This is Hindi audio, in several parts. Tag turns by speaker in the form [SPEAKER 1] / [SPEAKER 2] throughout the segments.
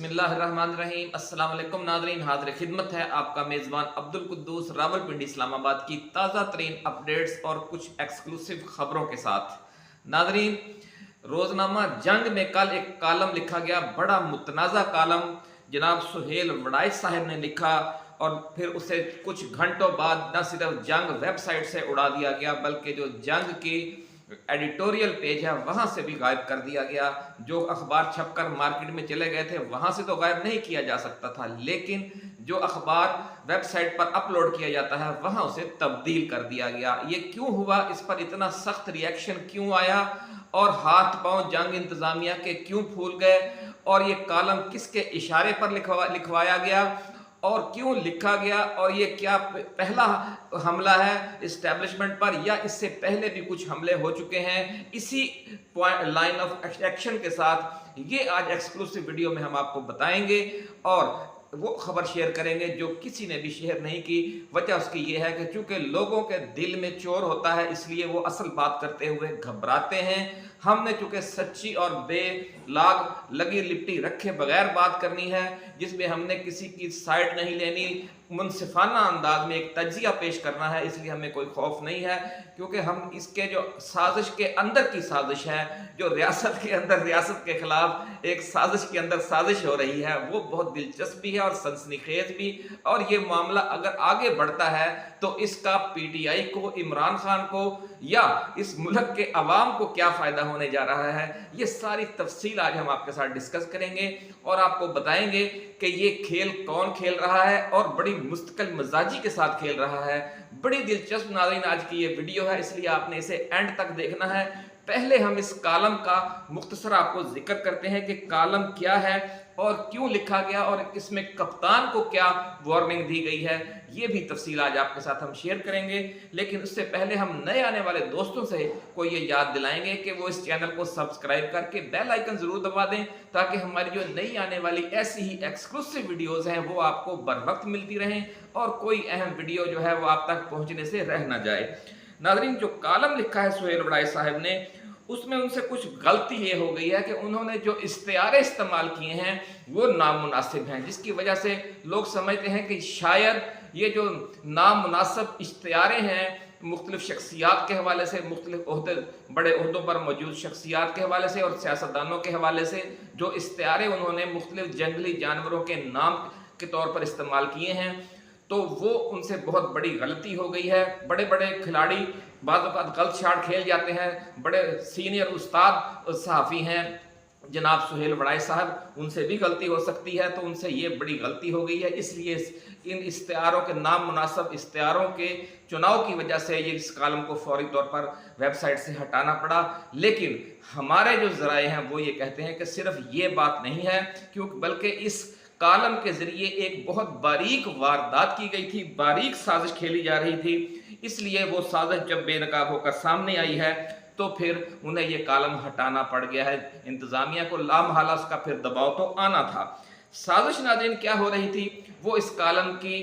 [SPEAKER 1] बिस्मिल्लाहिर्रहमानिर्रहीम। अस्सलाम वालेकुम नाज़रीन, हाज़िर खिदमत है आपका मेज़बान अब्दुल कुद्दूस रावलपिंडी इस्लामाबाद की ताज़ा तरीन अपडेट्स और कुछ एक्सक्लूसिव खबरों के साथ। नाज़रीन, रोज़नामा जंग में कल एक कालम लिखा गया, बड़ा मुतनाज़ा कालम जनाब सुहेल वड़ाइच साहब ने लिखा और फिर उसे कुछ घंटों बाद न सिर्फ जंग वेबसाइट से उड़ा दिया गया बल्कि जो जंग की एडिटोरियल पेज है वहां से भी गायब कर दिया गया। जो अखबार छपकर मार्केट में चले गए थे वहां से तो गायब नहीं किया जा सकता था, लेकिन जो अखबार वेबसाइट पर अपलोड किया जाता है वहां उसे तब्दील कर दिया गया। ये क्यों हुआ, इस पर इतना सख्त रिएक्शन क्यों आया और हाथ पांव जंग इंतजामिया के क्यों फूल गए और ये कालम किसके इशारे पर लिखवाया गया और क्यों लिखा गया और ये क्या पहला हमला है इस्टेब्लिशमेंट पर या इससे पहले भी कुछ हमले हो चुके हैं। इसी लाइन ऑफ एक्शन के साथ ये आज एक्सक्लूसिव वीडियो में हम आपको बताएंगे और वो खबर शेयर करेंगे जो किसी ने भी शेयर नहीं की। वजह उसकी ये है कि चूंकि लोगों के दिल में चोर होता है इसलिए वो असल बात करते हुए घबराते हैं। हमने चूंकि सच्ची और बेलाग लगी लिपटी रखे बगैर बात करनी है, जिसमें हमने किसी की साइड नहीं लेनी, मुनसिफाना अंदाज में एक तज्जिया पेश करना है, इसलिए हमें कोई खौफ नहीं है। क्योंकि हम इसके जो साजिश के अंदर की साजिश है, जो रियासत के अंदर रियासत के खिलाफ एक साजिश के अंदर साजिश हो रही है, वो बहुत दिलचस्प भी है और सनसनीखेज भी। और ये मामला अगर आगे बढ़ता है तो इसका पीटीआई को, इमरान खान को या इस मुल्क के अवाम को क्या फायदा होने जा रहा है, ये सारी तफसील आज हम आपके साथ डिस्कस करेंगे और आपको बताएंगे कि ये खेल कौन खेल रहा है और बड़ी मुस्तकिल मिजाजी के साथ खेल रहा है। बड़ी दिलचस्प नाज़रीन आज की ये वीडियो है, इसलिए आपने इसे एंड तक देखना है। पहले हम इस कालम का मुख्तसर आपको जिक्र करते हैं कि कालम क्या है और क्यों लिखा गया और इसमें कप्तान को क्या वार्निंग दी गई है, ये भी तफसील आज आपके साथ हम शेयर करेंगे। लेकिन उससे पहले हम नए आने वाले दोस्तों से को ये याद दिलाएंगे कि वो इस चैनल को सब्सक्राइब करके बेल आइकन जरूर दबा दें ताकि हमारी जो नई आने वाली ऐसी ही एक्सक्लूसिव वीडियोस हैं वो आपको बर वक्त मिलती रहें और कोई अहम वीडियो जो है वो आप तक पहुंचने से रह ना जाए। नाज़रीन, जो कालम लिखा है सुहेल वड़ाइच साहब ने, उसमें उनसे कुछ गलती ये हो गई है कि उन्होंने जो इस्तेआरे इस्तेमाल किए हैं वो नामुनासिब हैं, जिसकी वजह से लोग समझते हैं कि शायद ये जो नामुनासिब इस्तेआरे हैं मुख्तलिफ शख्सियात के हवाले से, मुख्तलिफ बड़े ओहदों पर मौजूद शख्सियात के हवाले से और सियासतदानों के हवाले से जो इस्तेआरे उन्होंने मुख्तलिफ जंगली जानवरों के नाम के तौर पर इस्तेमाल किए हैं, तो वो उनसे बहुत बड़ी गलती हो गई है। बड़े बड़े खिलाड़ी बाद गलत शाट खेल जाते हैं, बड़े सीनियर उस्ताद सहाफ़ी हैं जनाब सुहेल वड़ाइच साहब, उनसे भी गलती हो सकती है, तो उनसे ये बड़ी गलती हो गई है। इसलिए इन इस्तेआरों के नाम मुनासिब इस्तेआरों के चुनाव की वजह से ये इस कालम को फौरी तौर पर वेबसाइट से हटाना पड़ा। लेकिन हमारे जो ज़राए हैं वो ये कहते हैं कि सिर्फ ये बात नहीं है, क्योंकि बल्कि इस कालम के जरिए एक बहुत बारीक वारदात की गई थी, बारीक साजिश खेली जा रही थी। इसलिए वो साजिश जब बेनकाब होकर सामने आई है तो फिर उन्हें ये कालम हटाना पड़ गया है। इंतजामिया को लामहला उसका फिर दबाव तो आना था। साजिश नाज़रीन क्या हो रही थी वो इस कालम की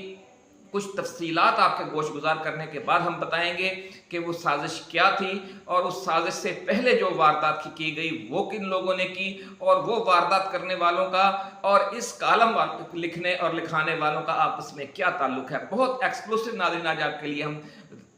[SPEAKER 1] कुछ तफसीलात आपके गोशगुजार करने के बाद हम बताएंगे कि वो साजिश क्या थी और उस साजिश से पहले जो वारदात की गई वो किन लोगों ने की और वो वारदात करने वालों का और इस कालम लिखने और लिखाने वालों का आपस में क्या ताल्लुक है। बहुत एक्सक्लूसिव नाज़रीन आज आपके लिए हम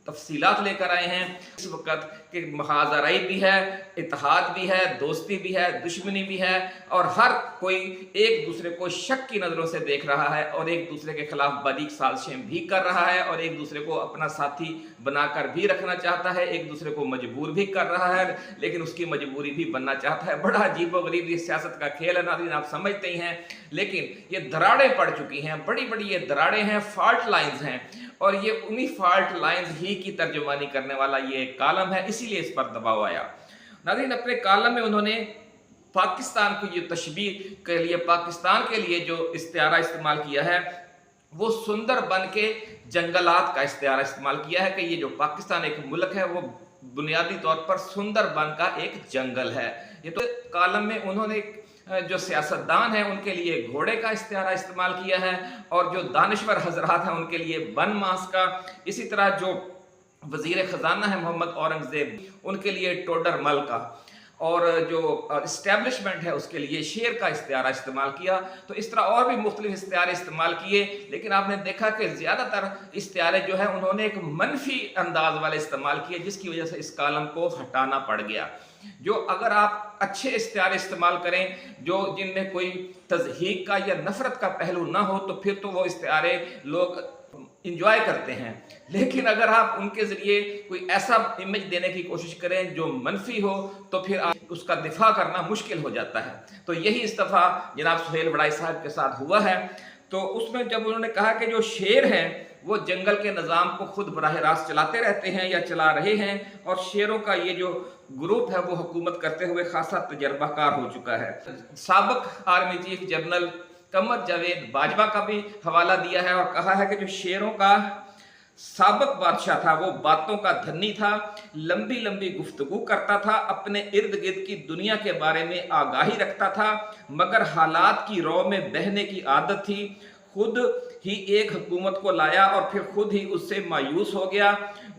[SPEAKER 1] तफसीलात लेकर आए हैं। इस वक्त कि मुहाज़राई भी है, इत्तेहाद भी है, दोस्ती भी है, दुश्मनी भी है और हर कोई एक दूसरे को शक की नज़रों से देख रहा है और एक दूसरे के खिलाफ बारीक साजिशें भी कर रहा है और एक दूसरे को अपना साथी बनाकर भी रखना चाहता है, एक दूसरे को मजबूर भी कर रहा है, लेकिन उसकी मजबूरी भी बनना चाहता है। बड़ा अजीबोगरीब ये सियासत का खेल है नाज़रीन, आप समझते ही हैं। लेकिन ये दरारें पड़ चुकी हैं, बड़ी बड़ी ये दरारें हैं, फॉल्ट लाइन्स हैं और ये उन्हीं फॉल्ट लाइन्स ही की तर्जुमानी करने वाला ये कालम है, इसीलिए इस पर दबाव आया। नाज़रीन, अपने कालम में उन्होंने पाकिस्तान को ये तशबीह के लिए, पाकिस्तान के लिए जो इस्तेआरा इस्तेमाल किया है वो सुंदरबन के जंगलात का इस्तेआरा इस्तेमाल किया है कि ये जो पाकिस्तान एक मुल्क है वो बुनियादी तौर पर सुंदरबन का एक जंगल है। ये तो कालम में उन्होंने जो सियासतदान हैं उनके लिए घोड़े का इस्तेआरा इस्तेमाल किया है और जो दानिश्वर हजरात हैं उनके लिए बन मांस का, इसी तरह जो वजीर खजाना है मोहम्मद औरंगजेब उनके लिए टोडर मल का। और जो इस्टेब्लिशमेंट है उसके लिए शेर का इस्तिआरा इस्तेमाल किया। तो इस तरह और भी मुख्तलिफ इस्तिआरे इस्तेमाल किए, लेकिन आपने देखा कि ज़्यादातर इस्तिआरे जो है उन्होंने एक मनफी अंदाज वाले इस्तेमाल किए, जिसकी वजह से इस कालम को हटाना पड़ गया। जो अगर आप अच्छे इस्तिआरे इस्तेमाल करें जो जिनमें कोई तज़हीक का या नफरत का पहलू ना हो, तो फिर तो वो इस्तिआरे लोग इंजॉय करते हैं। लेकिन अगर आप उनके ज़रिए कोई ऐसा इमेज देने की कोशिश करें जो मनफी हो, तो फिर आप उसका दिफा करना मुश्किल हो जाता है। तो यही इस दफ़ा जनाब सुहेल वड़ाई साहब के साथ हुआ है। तो उसमें जब उन्होंने कहा कि जो शेर हैं वो जंगल के निज़ाम को खुद बराह रास्त चलाते रहते हैं या चला रहे हैं, और शेरों का ये जो ग्रुप है वो हुकूमत करते हुए खासा तजर्बाकार हो चुका है। साबिक army chief general Qamar Javed Bajwa का भी हवाला दिया है और कहा है कि जो शेरों का साबिक बादशाह था वो बातों का धनी था, लंबी लंबी गुफ्तगू करता था, अपने इर्द गिर्द की दुनिया के बारे में आगाही रखता था, मगर हालात की रौ में बहने की आदत थी। खुद ही एक हुकूमत को लाया और फिर खुद ही उससे मायूस हो गया।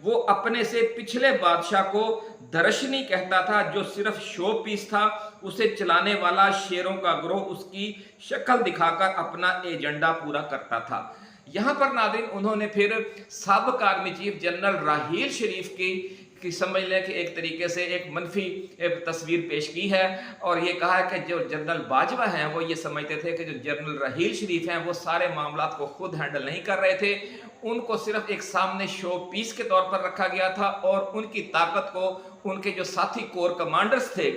[SPEAKER 1] वो अपने से पिछले बादशाह को दरशनी कहता था जो सिर्फ शो पीस था। उसे चलाने वाला शेरों का गिरोह उसकी शक्ल दिखाकर अपना एजेंडा पूरा करता था। यहाँ पर नाज़रीन उन्होंने फिर साबिक आर्मी चीफ जनरल राहील शरीफ की समझ लें कि एक तरीके से एक मनफी तस्वीर पेश की है, और ये कहा है कि जो जनरल बाजवा हैं वो ये समझते थे कि जो जनरल राहील शरीफ हैं वो सारे मामलात को खुद हैंडल नहीं कर रहे थे, उनको सिर्फ एक सामने शो पीस के तौर पर रखा गया था, और उनकी ताकत को उनके जो साथी कोर कमांडर्स थे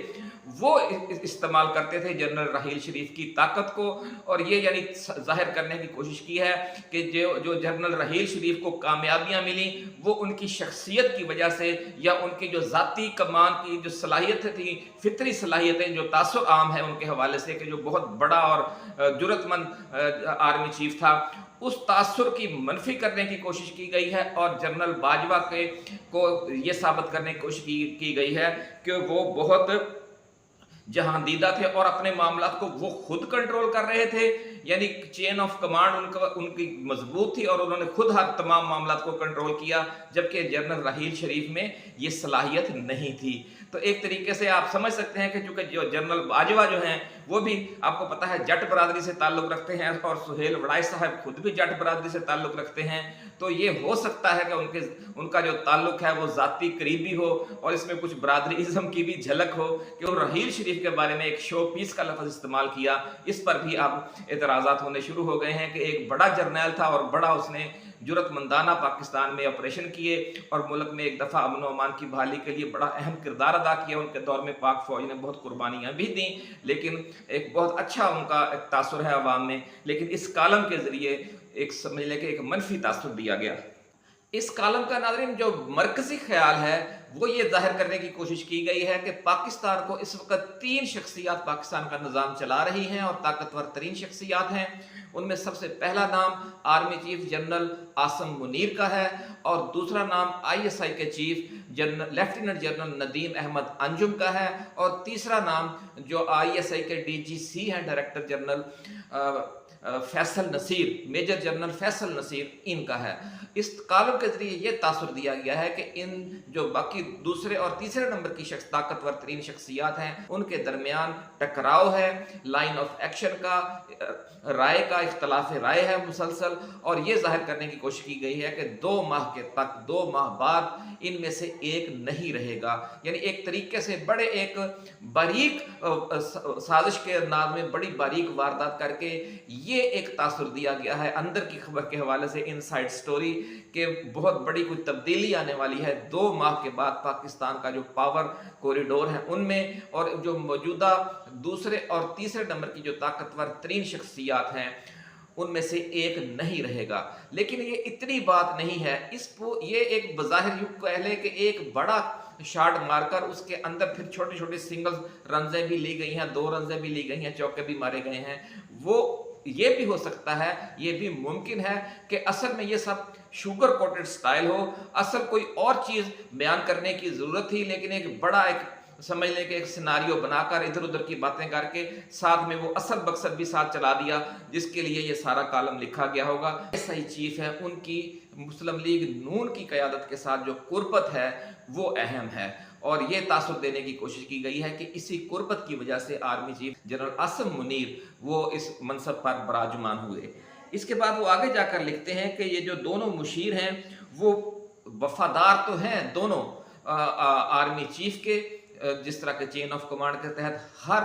[SPEAKER 1] वो इस्तेमाल करते थे जनरल राहील शरीफ की ताकत को। और ये यानी जाहिर करने की कोशिश की है कि जो जनरल राहील शरीफ को कामयाबियां मिली वो उनकी शख्सियत की वजह से या उनकी जो ज़ाती कमान की जो सलाहियतें थी, फितरी सलाहियतें जो तासुर आम है उनके हवाले से कि जो बहुत बड़ा और जुर्रतमंद आर्मी चीफ था, उस तासुर की मनफी करने की कोशिश की गई है। और जनरल बाजवा को ये साबित करने की कोशिश की गई है कि वो बहुत जहांदीदा थे और अपने मामलात को वो खुद कंट्रोल कर रहे थे, यानी चेन ऑफ कमांड उनकी मजबूत थी और उन्होंने खुद हर तमाम मामलात को कंट्रोल किया, जबकि जनरल राहील शरीफ में ये सलाहियत नहीं थी। तो एक तरीके से आप समझ सकते हैं कि चूंकि जो जनरल बाजवा जो हैं वो भी आपको पता है जट बरादरी से ताल्लुक़ रखते हैं, और सुहेल वड़ाई साहब खुद भी जट बरादरी से ताल्लुक़ रखते हैं। तो ये हो सकता है कि उनका जो ताल्लुक़ है वो ज़ाती करीबी हो और इसमें कुछ बरादरीज़म की भी झलक हो कि वो राहील शरीफ के बारे में एक शो पीस का लफ्ज़ इस्तेमाल किया। इस पर भी अब एतराज़ात होने शुरू हो गए हैं कि एक बड़ा जर्नैल था और बड़ा उसने जुर्रतमंदाना पाकिस्तान में ऑपरेशन किए और मुल्क में एक दफ़ा अमन व अमान की बहाली के लिए बड़ा अहम किरदार अदा किया। उनके दौर में पाक फ़ौज ने बहुत कुर्बानियाँ भी दी, लेकिन एक बहुत अच्छा उनका एक तासुर है अवाम में। लेकिन इस कालम के ज़रिए एक समझ लें कि एक मनफी तासुर दिया गया। इस कालम का नाज़रीन जो मरकज़ी ख्याल है वो ये जाहिर करने की कोशिश की गई है कि पाकिस्तान को इस वक्त 3 शख्सियात पाकिस्तान का निज़ाम चला रही हैं और ताकतवर तरीन शख्सियात हैं। उनमें सबसे पहला नाम army chief general Asim Munir का है, और दूसरा नाम ISI के chief lieutenant general Nadeem Ahmed Anjum का है, और तीसरा नाम जो ISI के DGC हैं director general Faisal Naseer, major general Faisal Naseer इनका है। इस कालम के जरिए यह तासुर दिया गया है कि इन जो बाकी दूसरे और तीसरे नंबर की ताकतवर तरीन शख्सियात हैं उनके दरमियान टकराव है, लाइन ऑफ एक्शन का, राय का इख्तलाफ राय है मुसलसल, और ये जाहिर करने की कोशिश की गई है कि 2 माह बाद इनमें से एक नहीं रहेगा। यानी एक तरीके से बड़े एक बारीक साजिश के अंदाज में बड़ी बारीक वारदात करके ये एक तासुर दिया गया है अंदर की खबर के हवाले से, इनसाइड स्टोरी के बहुत बड़ी कोई तब्दीली आने वाली है 2 माह के बाद पाकिस्तान का जो पावर कॉरिडोर है उनमें, और जो मौजूदा दूसरे और तीसरे नंबर की जो ताकतवर तरीन शख्सियात हैं उनमें से एक नहीं रहेगा। लेकिन ये इतनी बात नहीं है, ये एक बज़ाहिर यूं कह लें कि एक बड़ा शॉट मारकर उसके अंदर फिर छोटे छोटे सिंगल रन्जें भी ली गई हैं, 2 रन्जें भी ली गई हैं, चौके भी मारे गए हैं। वो ये भी हो सकता है, ये भी मुमकिन है कि असल में ये सब शुगर कोटेड स्टाइल हो, असल कोई और चीज़ बयान करने की ज़रूरत थी, लेकिन एक बड़ा एक समझ लें कि एक सिनारियो बनाकर इधर उधर की बातें करके साथ में वो असल मकसद भी साथ चला दिया जिसके लिए ये सारा कालम लिखा गया होगा। सही चीफ है, उनकी मुस्लिम लीग नून की क़यादत के साथ जो कुर्बत है वो अहम है, और ये तासुर देने की कोशिश की गई है कि इसी कुर्बत की वजह से army chief general Asim Munir वो इस मनसब पर बराजुमान हुए। इसके बाद वो आगे जाकर लिखते हैं कि ये जो दोनों मुशीर हैं वो वफादार तो हैं दोनों आर्मी चीफ के, जिस तरह के चेन ऑफ कमांड के तहत हर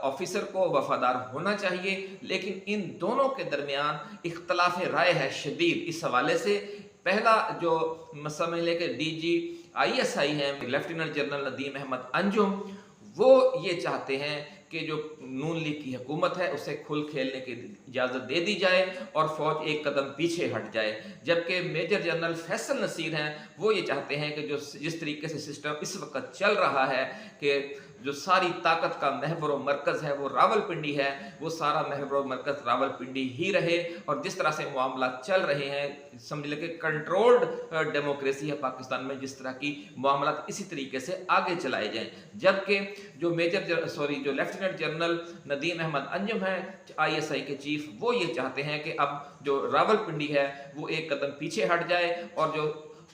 [SPEAKER 1] ऑफिसर को वफादार होना चाहिए, लेकिन इन दोनों के दरमियान इख्तलाफ राय है शदीद। इस हवाले से पहला जो समझ लें कि DG ISI हैं लेफ्टिनेंट जनरल नदीम अहमद अंजुम, वो ये चाहते हैं कि जो नून लीग की हुकूमत है उसे खुल खेलने की इजाज़त दे दी जाए और फौज एक कदम पीछे हट जाए। जबकि मेजर जनरल फैसल नसीर हैं वो ये चाहते हैं कि जो जिस तरीके से सिस्टम इस वक्त चल रहा है कि जो सारी ताकत का महवर व मरकज़ है वो रावलपिंडी है, वो सारा महवर व मरकज़ रावलपिंडी ही रहे। और जिस तरह से मामला चल रहे हैं समझ लें कि कंट्रोल्ड डेमोक्रेसी है पाकिस्तान में, जिस तरह की मामला इसी तरीके से आगे चलाए जाएं। जबकि जो जो लेफ्टिनेंट जनरल नदीम अहमद अंजुम है ISI के चीफ, वो ये चाहते हैं कि अब जो रावलपिंडी है वो एक कदम पीछे हट जाए और जो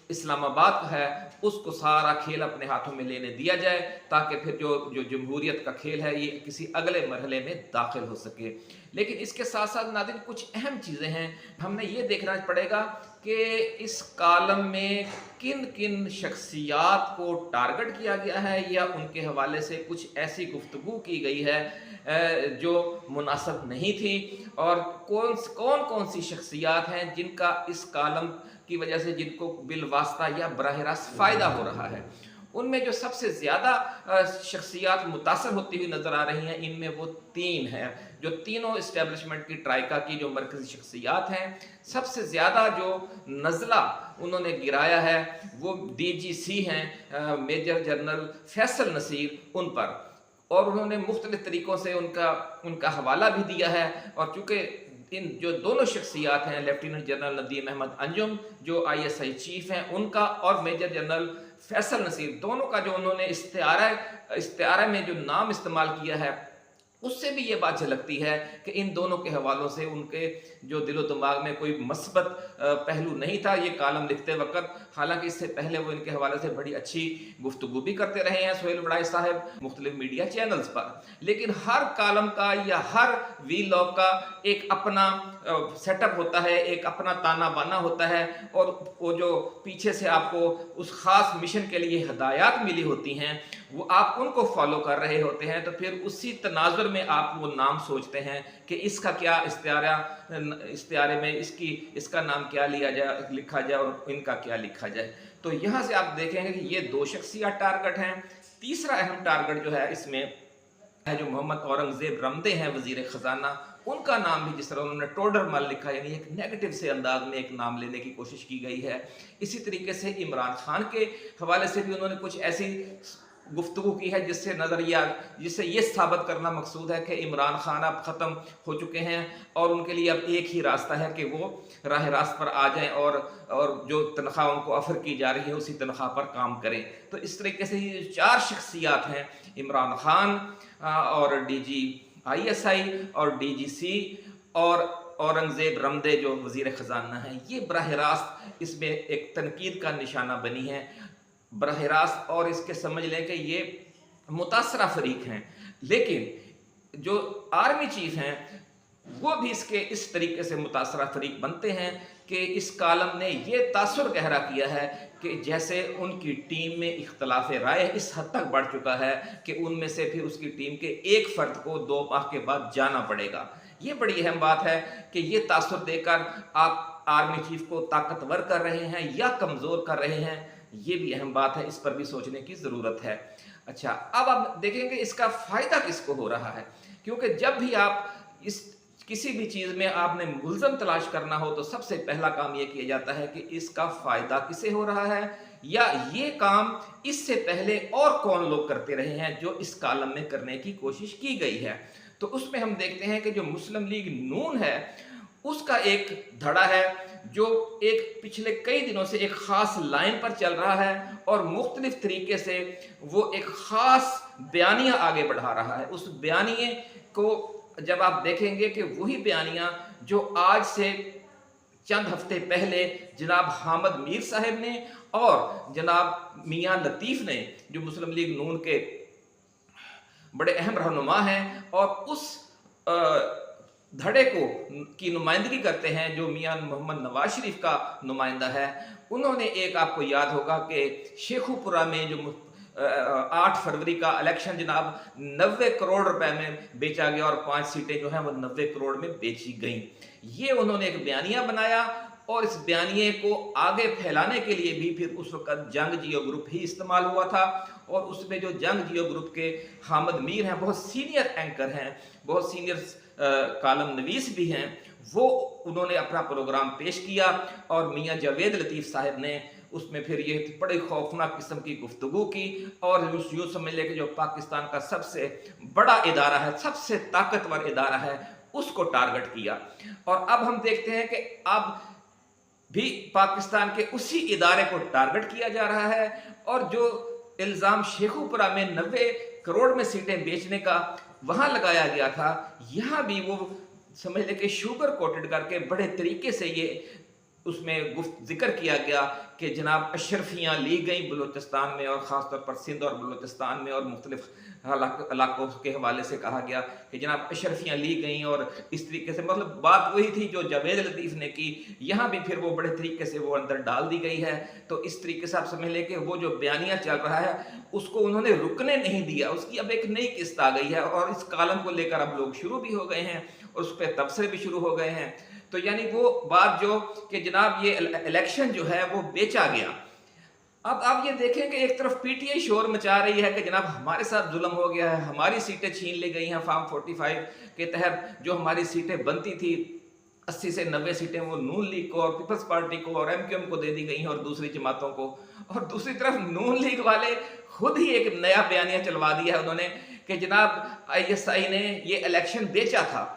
[SPEAKER 1] इस्लामाबाद है उसको सारा खेल अपने हाथों में लेने दिया जाए, ताकि फिर जो जमहूरियत का खेल है ये किसी अगले मरहले में दाखिल हो सके। लेकिन इसके साथ साथ नाज़रीन कुछ अहम चीज़ें हैं, हमने ये देखना पड़ेगा कि इस कालम में किन किन शख्सियात को टारगेट किया गया है या उनके हवाले से कुछ ऐसी गुफ्तगू की गई है जो मुनासिब नहीं थी, और कौन कौन सी शख्सियात हैं जिनका इस कालम की वजह से जिनको बिलवास्ता या बराह रास्त फ़ायदा हो रहा है। उनमें जो सबसे ज़्यादा शख्सियात मुतासर होती हुई नज़र आ रही हैं, इनमें वो 3 हैं जो तीनों इस्टेब्लिशमेंट की ट्राइका की जो मरकज़ी शख्सियात हैं। सबसे ज़्यादा जो नज़ला उन्होंने गिराया है वो DGC हैं मेजर जनरल फैसल नसीर, उन पर, और उन्होंने मुख्तलिफ तरीक़ों से उनका हवाला भी दिया है। और चूँकि इन जो दोनों शख्सियात हैं लेफ्टिनेंट जनरल नदीम अहमद अंजुम जो ISI चीफ हैं उनका, और मेजर जनरल फैसल नसीर, दोनों का जो उन्होंने इस्तिआरा में जो नाम इस्तेमाल किया है उससे भी ये बात झलकती है कि इन दोनों के हवालों से उनके जो दिलो दिमाग में कोई मस्बत पहलू नहीं था ये कालम लिखते वक्त। हालांकि इससे पहले वो इनके हवाले से बड़ी अच्छी गुफ्तगू भी करते रहे हैं सोहेल वड़ाई साहब मुख्तलिफ मीडिया चैनल्स पर, लेकिन हर कालम का या हर वीलॉग का एक अपना सेटअप होता है, एक अपना ताना बाना होता है, और वो जो पीछे से आपको उस ख़ास मिशन के लिए हिदायत मिली होती हैं वो आप उनको फॉलो कर रहे होते हैं। तो फिर उसी तनाजुर में आप वो नाम सोचते हैं कि इसका क्या इस्तिआरे में इसका नाम क्या लिखा जाए और इनका क्या लिखा जाए। तो यहाँ से आप देखेंगे कि ये 2 शख्सियत टारगेट हैं। तीसरा अहम टारगेट जो है इसमें है जो मोहम्मद औरंगजेब रमदे हैं वजीर ख़जाना, उनका नाम भी जिस तरह उन्होंने टोडर मल लिखा, यानी एक नेगेटिव से अंदाज में एक नाम लेने की कोशिश की गई है। इसी तरीके से इमरान खान के हवाले से भी उन्होंने कुछ ऐसी गुफ्तगू की है जिससे ये साबित करना मकसूद है कि इमरान खान अब ख़त्म हो चुके हैं और उनके लिए अब एक ही रास्ता है कि वो राह रास्त पर आ जाएं और जो तनख्वाह उनको ऑफ़र की जा रही है उसी तनख्वाह पर काम करें। तो इस तरीके से ये 4 शख्सियात हैं, इमरान खान और DG ISI और DGC और औरंगजेब रमदे जो वज़ीर ख़जाना हैं, ये बराह रास्त इसमें एक तनकीद का निशाना बनी है बराह रास्त। और इसके समझ लें कि ये मुतासरा फरीक हैं, लेकिन जो आर्मी चीफ हैं वो भी इसके इस तरीके से मुतासरा फरीक बनते हैं कि इस कालम ने ये तासुर गहरा किया है कि जैसे उनकी टीम में इख्तलाफ राय इस हद तक बढ़ चुका है कि उनमें से फिर उसकी टीम के एक फ़र्द को 2 माह के बाद जाना पड़ेगा। ये बड़ी अहम बात है कि ये तासुर देकर आप आर्मी चीफ को ताकतवर कर रहे हैं या कमज़ोर कर रहे हैं, ये भी अहम बात है, इस पर भी सोचने की ज़रूरत है। अच्छा, अब आप देखेंगे इसका फ़ायदा किसको हो रहा है, क्योंकि जब भी आप किसी भी चीज़ में आपने मुल्ज़म तलाश करना हो तो सबसे पहला काम ये किया जाता है कि इसका फ़ायदा किसे हो रहा है, या ये काम इससे पहले और कौन लोग करते रहे हैं जो इस कालम में करने की कोशिश की गई है। तो उसमें हम देखते हैं कि जो मुस्लिम लीग नून है उसका एक धड़ा है जो एक पिछले कई दिनों से एक ख़ास लाइन पर चल रहा है और मुख्तलिफ तरीके से वो एक ख़ास बयानिया आगे बढ़ा रहा है। उस बयानिए को जब आप देखेंगे कि वही बयानिया जो आज से चंद हफ्ते पहले जनाब हामिद मीर साहब ने और जनाब मियां लतीफ़ ने, जो मुस्लिम लीग नून के बड़े अहम रहनुमा हैं और उस धड़े को की नुमाइंदगी करते हैं जो मियां मोहम्मद नवाज शरीफ का नुमाइंदा है, उन्होंने एक, आपको याद होगा कि शेखुपुरा में जो 8 फरवरी का इलेक्शन जनाब 90 करोड़ रुपए में बेचा गया और 5 सीटें जो हैं वो 90 करोड़ में बेची गईं। ये उन्होंने एक बयानिया बनाया और इस बयानिए को आगे फैलाने के लिए भी फिर उस वक्त जंग जियो ग्रुप ही इस्तेमाल हुआ था और उसमें जो जंग जियो ग्रुप के हामिद मीर हैं, बहुत सीनियर एंकर हैं, बहुत सीनियर कालम नवीस भी हैं, वो उन्होंने अपना प्रोग्राम पेश किया और मियां जावेद लतीफ़ साहब ने उसमें फिर ये बड़े खौफनाक किस्म की गुफ्तगू की और यूँ समझ लें कि जो पाकिस्तान का सबसे बड़ा इदारा है, सबसे ताकतवर इदारा है, उसको टारगेट किया। और अब हम देखते हैं कि अब भी पाकिस्तान के उसी इदारे को टारगेट किया जा रहा है और जो इल्ज़ाम शेखुपुरा में 90 करोड़ में सीटें बेचने का वहाँ लगाया गया था, यहाँ भी वो समझ लें कि शुगर कोटेड करके बड़े तरीके से ये उसमें जिक्र किया गया कि जनाब अशरफियाँ ली गई बलूचिस्तान में और ख़ासतौर पर सिंध और बलूचिस्तान में और मुख्तलिफ इलाकों के हवाले से कहा गया कि जनाब अशरफियाँ ली गई और इस तरीके से, मतलब बात वही थी जो जावेद लतीफ़ ने की, यहाँ भी फिर वो बड़े तरीके से वो अंदर डाल दी गई है। तो इस तरीके से आप समझ लें कि वो जो बयानिया चल रहा है उसको उन्होंने रुकने नहीं दिया, उसकी अब एक नई किस्त आ गई है और इस कालम को लेकर अब लोग शुरू भी हो गए हैं और उस पर तबसरे भी शुरू हो गए हैं। तो यानी वो बात जो कि जनाब ये इलेक्शन जो है वो बेचा गया। अब आप ये देखें कि एक तरफ पीटीआई शोर मचा रही है कि जनाब हमारे साथ जुल्म हो गया है, हमारी सीटें छीन ली गई हैं, फॉर्म 45 के तहत जो हमारी सीटें बनती थी 80 से 90 सीटें वो नून लीग को और पीपल्स पार्टी को और एमक्यूएम को दे दी गई हैं और दूसरी जमातों को। और दूसरी तरफ नून लीग वाले खुद ही एक नया बयानिया चलवा दिया है उन्होंने कि जनाब आईएसआई ने ये इलेक्शन बेचा था।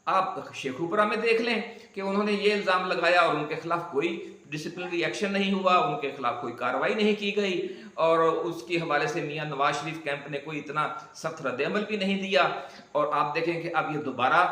[SPEAKER 1] आप शेखुपुरा में देख लें कि उन्होंने ये इल्ज़ाम लगाया और उनके खिलाफ कोई डिसिप्लिनरी एक्शन नहीं हुआ, उनके खिलाफ कोई कार्रवाई नहीं की गई और उसके हवाले से मियां नवाज शरीफ कैंप ने कोई इतना सख्त रद्द-ए-अमल भी नहीं दिया। और आप देखें कि अब ये दोबारा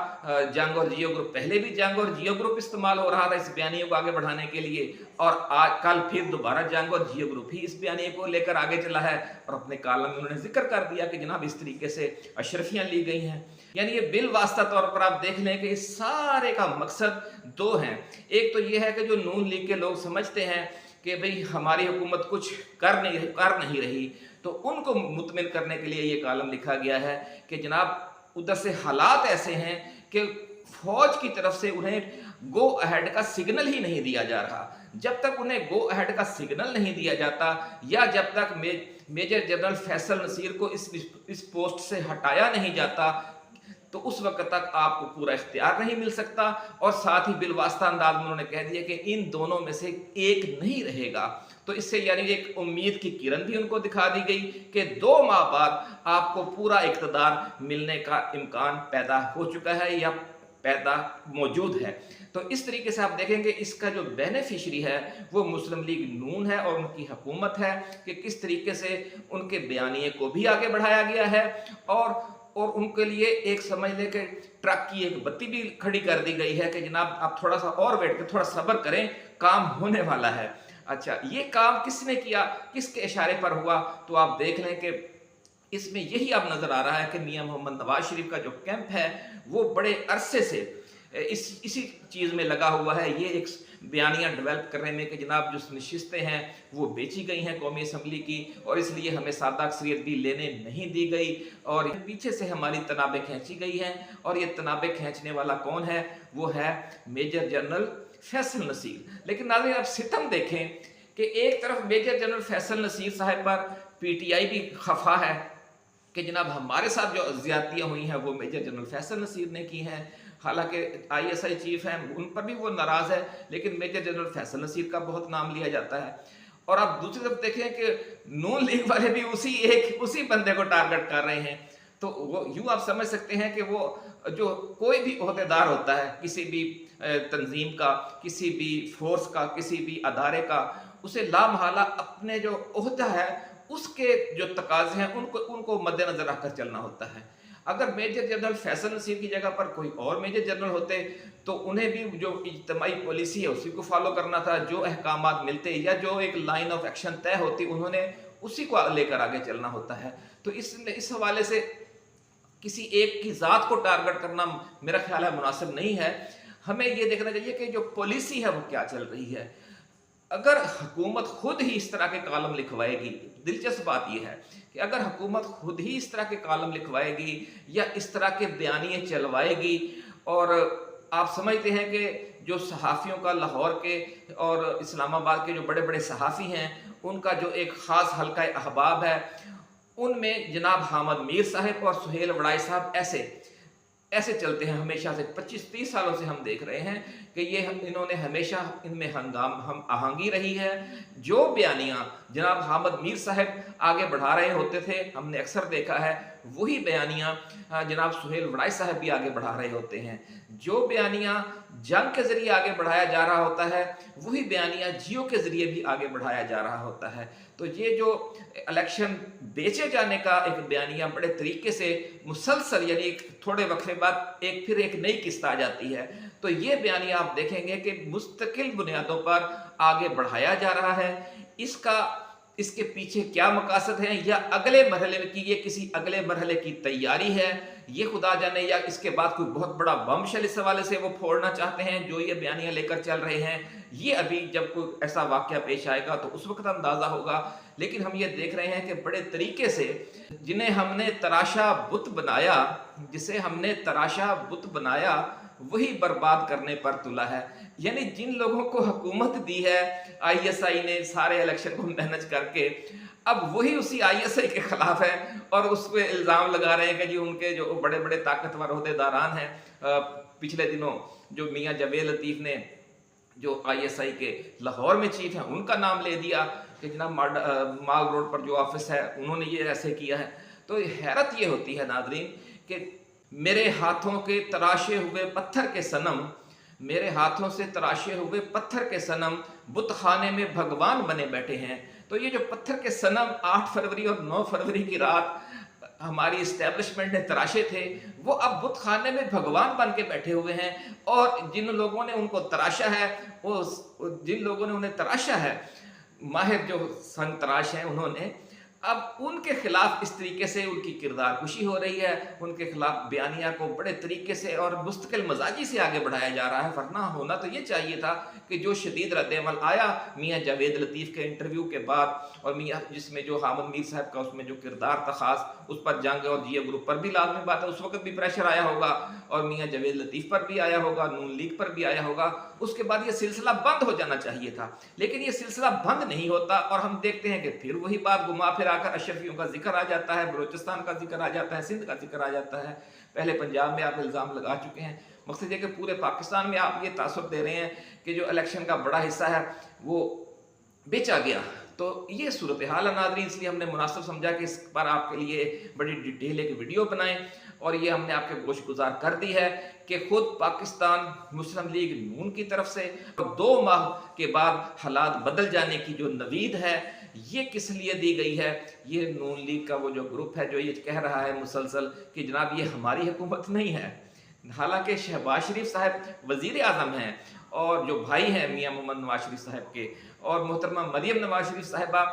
[SPEAKER 1] जंग और जियो ग्रुप, पहले भी जंग और जियो ग्रुप इस्तेमाल हो रहा था इस बयानिए को आगे बढ़ाने के लिए और आज कल फिर दोबारा जंग और जियो ग्रुप ही इस बयानिए को लेकर आगे चला है और अपने कालम में उन्होंने जिक्र कर दिया कि जनाब इस तरीके से अशरफियाँ ली गई हैं। यानी ये बिल वास्ता तौर पर आप देख लें कि इस सारे का मकसद दो हैं। एक तो ये है कि जो नून लीग के लोग समझते हैं कि भाई हमारी हुकूमत कुछ कर नहीं रही, तो उनको मुतमिन करने के लिए ये कालम लिखा गया है कि जनाब उधर से हालात ऐसे हैं कि फौज की तरफ से उन्हें गो अहेड का सिग्नल ही नहीं दिया जा रहा। जब तक उन्हें गो अहेड का सिग्नल नहीं दिया जाता या जब तक मेजर जनरल फैसल नसीर को इस पोस्ट से हटाया नहीं जाता, तो उस वक्त तक आपको पूरा इख्तियार नहीं मिल सकता। और साथ ही बिलवास्ता अंदाज में उन्होंने कह दिया कि इन दोनों में से एक नहीं रहेगा। तो इससे यानी एक उम्मीद की किरण भी उनको दिखा दी गई कि 2 माह बाद आपको पूरा इख्तियार मिलने का इम्कान पैदा हो चुका है या पैदा मौजूद है। तो इस तरीके से आप देखेंगे इसका जो बेनिफिशरी है वो मुस्लिम लीग नून है और उनकी हुकूमत है कि किस तरीके से उनके बयानिए को भी आगे बढ़ाया गया है और उनके लिए एक समझ ले कि ट्रक की एक बत्ती भी खड़ी कर दी गई है कि जनाब आप थोड़ा सा और वेट करें, थोड़ा सब्र करें, काम होने वाला है। अच्छा, ये काम किसने किया, किसके इशारे पर हुआ? तो आप देख लें कि इसमें यही अब नजर आ रहा है कि मियां मोहम्मद नवाज शरीफ का जो कैंप है वो बड़े अरसे से इसी चीज़ में लगा हुआ है, ये एक बयानिया डेवलप करने में कि जनाब जो नशिस्तें हैं वो बेची गई हैं कौमी असम्बली की और इसलिए हमें सादा अक्सरियत भी लेने नहीं दी गई और पीछे से हमारी तनाबें खींची गई हैं। और ये तनाबें खींचने वाला कौन है? वो है मेजर जनरल फैसल नसीर। लेकिन नाज़रीन आप सितम देखें कि एक तरफ मेजर जनरल फैसल नसीर साहब पर पीटीआई भी खफा है कि जनाब हमारे साथ जो ज्यादतियाँ हुई हैं वो मेजर जनरल फैसल नसीर ने की हैं। हालांकि आईएसआई चीफ हैं उन पर भी वो नाराज़ है, लेकिन मेजर जनरल फैसल नसीर का बहुत नाम लिया जाता है। और आप दूसरी तरफ देखें कि नून लीग वाले भी उसी बंदे को टारगेट कर रहे हैं। तो वो यूँ आप समझ सकते हैं कि वो जो कोई भी ओहदेदार होता है किसी भी तंजीम का, किसी भी फोर्स का, किसी भी अदारे का, उसे लामहला अपने जो ओहदा है उसके जो तकाज़े हैं उनको मद्देनजर रखकर चलना होता है। अगर मेजर जनरल फैसल नसीर की जगह पर कोई और मेजर जनरल होते तो उन्हें भी जो इज्तिमाई पॉलिसी है उसी को फॉलो करना था, जो अहकामात मिलते या जो एक लाइन ऑफ एक्शन तय होती उन्होंने उसी को लेकर आगे चलना होता है। तो इस हवाले से किसी एक की ज़ात को टारगेट करना मेरा ख्याल है मुनासिब नहीं है। हमें ये देखना चाहिए कि जो पॉलिसी है वो क्या चल रही है। अगर हुकूमत खुद ही इस तरह के कॉलम लिखवाएगी, दिलचस्प बात यह है कि अगर हुकूमत खुद ही इस तरह के कॉलम लिखवाएगी या इस तरह के बयानिए चलवाएगी, और आप समझते हैं कि जो सहाफ़ियों का लाहौर के और इस्लामाबाद के जो बड़े बड़े सहाफ़ी हैं उनका जो एक ख़ास हल्का अहबाब है, उनमें जनाब हामिद मीर साहब और सुहेल वड़ाई साहब ऐसे चलते हैं हमेशा से। 25-30 सालों से हम देख रहे हैं कि इन्होंने हमेशा इनमें हम आहंगी रही है। जो बयानियाँ जनाब हामिद मीर साहब आगे बढ़ा रहे होते थे, हमने अक्सर देखा है वही बयानियाँ जनाब सुहेल वड़ाई साहब भी आगे बढ़ा रहे होते हैं। जो बयानियाँ जंग के ज़रिए आगे बढ़ाया जा रहा होता है वही बयानियाँ जियो के ज़रिए भी आगे बढ़ाया जा रहा होता है। तो ये जो इलेक्शन बेचे जाने का एक बयानिया बड़े तरीके से मुसलसल, यानी थोड़े वक्फे बाद फिर एक नई किस्त आ जाती है, तो ये बयानिया आप देखेंगे कि मुस्तकिल बुनियादों पर आगे बढ़ाया जा रहा है। इसके पीछे क्या मकासद हैं, या अगले मरहले की ये किसी अगले मरहले की तैयारी है, ये खुदा जाने, या इसके बाद कोई बहुत बड़ा बमशेल इस हवाले से वो फोड़ना चाहते हैं जो ये बयानियां लेकर चल रहे हैं। ये अभी जब कोई ऐसा वाकया पेश आएगा तो उस वक्त अंदाजा होगा। लेकिन हम ये देख रहे हैं कि बड़े तरीके से जिसे हमने तराशा बुत बनाया वही बर्बाद करने पर तुला है। यानी जिन लोगों को हुकूमत दी है ISI ने सारे इलेक्शन को मैनेज करके, अब वही उसी ISI के खिलाफ है और उस पर इल्ज़ाम लगा रहे हैं कि जी उनके जो बड़े बड़े ताकतवर ओहदेदारान हैं, पिछले दिनों जो मियाँ जावेद लतीफ़ ने जो ISI के लाहौर में चीफ हैं उनका नाम ले दिया कि जनाब माल रोड पर जो ऑफिस है उन्होंने ये ऐसे किया है। तो हैरत ये होती है नाज़रीन कि मेरे हाथों से तराशे हुए पत्थर के सनम बुतखाने में भगवान बने बैठे हैं। तो ये जो पत्थर के सनम 8 फरवरी और 9 फरवरी की रात हमारी इस्टेब्लिशमेंट ने तराशे थे, वो अब बुत खाने में भगवान बन के बैठे हुए हैं। और जिन लोगों ने उनको तराशा है, माहिर जो संग तराश हैं, उन्होंने अब उनके खिलाफ इस तरीके से उनकी किरदार कुशी हो रही है, उनके खिलाफ बयानिया को बड़े तरीके से और मुस्तकिल मजाजी से आगे बढ़ाया जा रहा है। वरना होना तो ये चाहिए था कि जो शदीद रद्द-ए-अमल आया मियाँ जावेद लतीफ़ के इंटरव्यू के बाद, और मियाँ जिसमें जो हामिद मीर साहब का उसमें जो किरदार था ख़ास, उस पर जंग और जियो ग्रुप पर भी लाजमी बात है उस वक्त भी प्रेशर आया होगा, और मियाँ जावेद लतीफ़ पर भी आया होगा, नून लीग पर भी आया होगा। उसके बाद ये सिलसिला बंद हो जाना चाहिए था, लेकिन ये सिलसिला बंद नहीं होता और हम देखते हैं कि फिर वही बात घुमा फिर आकर अशरफियों का जिक्र आ जाता है, बलूचिस्तान का जिक्र आ जाता है, सिंध का जिक्र आ जाता है। पहले पंजाब में आप इल्ज़ाम लगा चुके हैं। मकसद है कि पूरे पाकिस्तान में आप ये तासुर दे रहे हैं कि जो इलेक्शन का बड़ा हिस्सा है वो बेचा गया। तो ये सूरत हाल है नाज़रीन, इसलिए हमने मुनासिब समझा कि इस पर आपके लिए बड़ी डिटेल एक वीडियो बनाएं, और ये हमने आपके गोश गुजार कर दी है कि खुद पाकिस्तान मुस्लिम लीग नून की तरफ से 2 माह के बाद हालात बदल जाने की जो नवीद है ये किस लिए दी गई है। ये नून लीग का वो जो ग्रुप है जो ये कह रहा है मुसलसल कि जनाब ये हमारी हुकूमत नहीं है, हालांकि शहबाज शरीफ साहब वज़ीर आज़म हैं और जो भाई हैं मियाँ मोहम्मद नवाज शरीफ साहब के, और मोहतरमा मरियम नवाज शरीफ साहिबा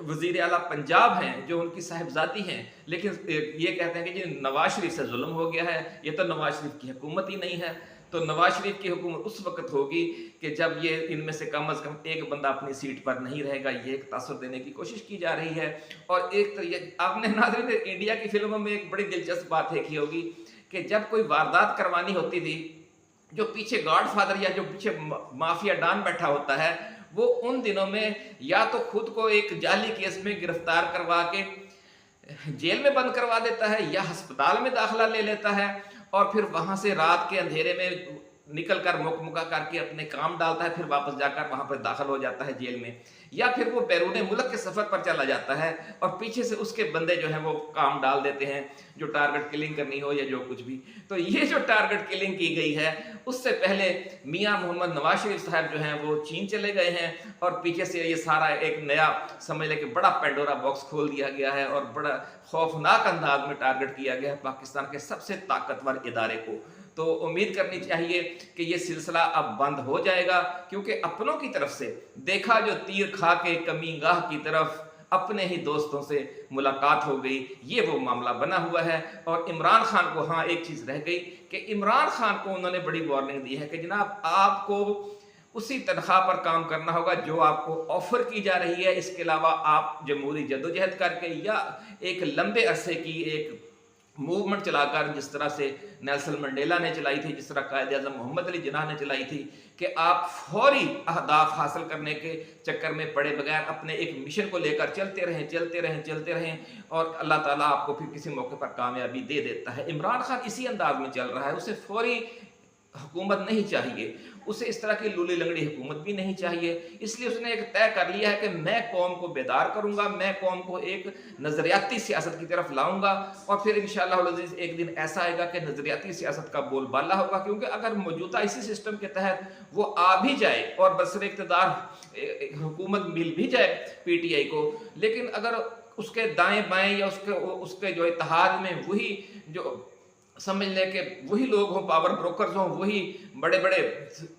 [SPEAKER 1] वज़ीर आला पंजाब हैं जो उनकी साहिबजादी हैं, लेकिन ये कहते हैं कि जी नवाज शरीफ से जुल्म हो गया है, ये तो नवाज शरीफ की हुकूमत ही नहीं है। तो नवाज शरीफ की हुकूमत उस वक्त होगी कि जब ये इनमें से कम अज़ कम एक बंदा अपनी सीट पर नहीं रहेगा, ये एक तासुर देने की कोशिश की जा रही है। और एक तो आपने नाज़रीन इंडिया की फिल्मों में एक बड़ी दिलचस्प बात देखी होगी कि जब कोई वारदात करवानी होती थी, जो पीछे गॉडफादर या जो पीछे माफिया डॉन बैठा होता है वो उन दिनों में या तो खुद को एक जाली केस में गिरफ्तार करवा के जेल में बंद करवा देता है या अस्पताल में दाखिला ले लेता है, और फिर वहां से रात के अंधेरे में निकल कर मुकमुका करके अपने काम डालता है, फिर वापस जाकर वहां पर दाखिल हो जाता है जेल में, या फिर वो बैरूने मुल्क के सफर पर चला जाता है और पीछे से उसके बंदे जो है वो काम डाल देते हैं, जो टारगेट किलिंग करनी हो या जो कुछ भी। तो ये जो टारगेट किलिंग की गई है, उससे पहले मियां मोहम्मद नवाज शरीफ साहब जो हैं वो चीन चले गए हैं और पीछे से ये सारा एक नया समझ लें कि बड़ा पेंडोरा बॉक्स खोल दिया गया है और बड़ा खौफनाक अंदाज में टारगेट किया गया है पाकिस्तान के सबसे ताकतवर इदारे को। तो उम्मीद करनी चाहिए कि ये सिलसिला अब बंद हो जाएगा, क्योंकि अपनों की तरफ से देखा जो तीर खा के कमीगाह की तरफ अपने ही दोस्तों से मुलाकात हो गई, ये वो मामला बना हुआ है। और इमरान खान को हाँ एक चीज रह गई कि इमरान खान को उन्होंने बड़ी वार्निंग दी है कि जनाब आपको उसी तनख्वाह पर काम करना होगा जो आपको ऑफर की जा रही है, इसके अलावा आप जमहूरी जद्दोजहद करके या एक लंबे अरसे की एक मूवमेंट चलाकर, जिस तरह से नेल्सन मंडेला ने चलाई थी, जिस तरह कायद आज़म मोहम्मद अली जिन्ना ने चलाई थी, कि आप फौरी अहदाफ हासिल करने के चक्कर में पड़े बगैर अपने एक मिशन को लेकर चलते रहें और अल्लाह ताला आपको फिर किसी मौके पर कामयाबी दे देता है। इमरान खान इसी अंदाज में चल रहा है, उसे फौरी हुकूमत नहीं चाहिए, उसे इस तरह की लूली लंगड़ी हुकूमत भी नहीं चाहिए। इसलिए उसने एक तय कर लिया है कि मैं कौम को बेदार करूंगा, मैं कौम को एक नजरियाती सियासत की तरफ लाऊंगा और फिर इंशाअल्लाह अज़ीज़ एक दिन ऐसा आएगा कि नजरियाती सियासत का बोलबाला होगा। क्योंकि अगर मौजूदा इसी सिस्टम के तहत वो आ भी जाए और बरसर इक़्तिदार हुकूमत मिल भी जाए PTI को, लेकिन अगर उसके दाएं बाएं या उसके जो इत्तेहाद में वही जो समझ लें कि वही लोग हों, पावर ब्रोकर्स हों, वही बड़े बड़े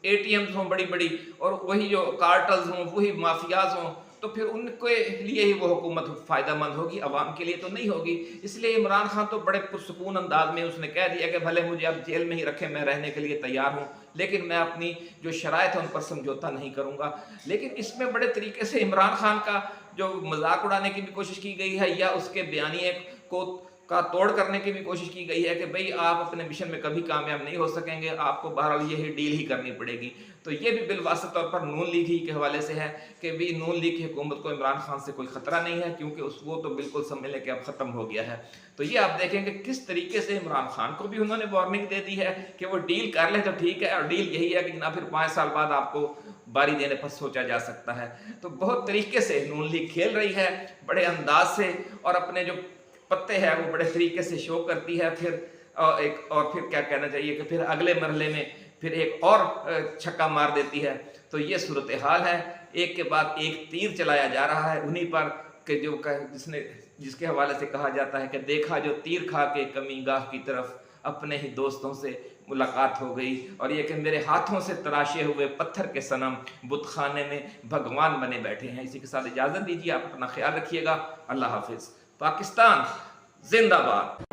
[SPEAKER 1] ATMs हों बड़ी बड़ी, और वही जो कार्टल्स हों, वही माफियाज हों, तो फिर उनके लिए ही वो हुकूमत फ़ायदेमंद होगी, अवाम के लिए तो नहीं होगी। इसलिए इमरान खान तो बड़े पुरसुकून अंदाज में उसने कह दिया कि भले मुझे अब जेल में ही रखें, मैं रहने के लिए तैयार हूँ, लेकिन मैं अपनी जो शराइत है उन पर समझौता नहीं करूँगा। लेकिन इसमें बड़े तरीके से इमरान खान का जो मजाक उड़ाने की भी कोशिश की गई है या उसके बयानिए को का तोड़ करने की भी कोशिश की गई है कि भाई आप अपने मिशन में कभी कामयाब नहीं हो सकेंगे, आपको बहरहाल यही डील ही करनी पड़ेगी। तो ये भी बिलवास्ता तौर पर नून लीग ही के हवाले से है कि भी नून लीग की हुकूमत को इमरान खान से कोई खतरा नहीं है, क्योंकि वो तो बिल्कुल समझ लें कि अब खत्म हो गया है। तो ये आप देखेंगे किस तरीके से इमरान खान को भी उन्होंने वार्निंग दे दी है कि वो डील कर ले तो ठीक है, और डील यही है कि ना फिर 5 साल बाद आपको बारी देने पर सोचा जा सकता है। तो बहुत तरीके से नून लीग खेल रही है बड़े अंदाज से, और अपने जो पत्ते हैं वो बड़े तरीके से शो करती है। फिर फिर क्या कहना चाहिए कि फिर अगले मरहले में फिर एक और छक्का मार देती है। तो ये सूरत हाल है, एक के बाद एक तीर चलाया जा रहा है उन्हीं पर कि जिसके हवाले से कहा जाता है कि देखा जो तीर खा के कमीगाह की तरफ अपने ही दोस्तों से मुलाकात हो गई, और ये कि मेरे हाथों से तराशे हुए पत्थर के सनम बुतखाने में भगवान बने बैठे हैं। इसी के साथ इजाज़त दीजिए, आप अपना ख्याल रखिएगा। अल्लाह हाफिज़। पाकिस्तान जिंदाबाद।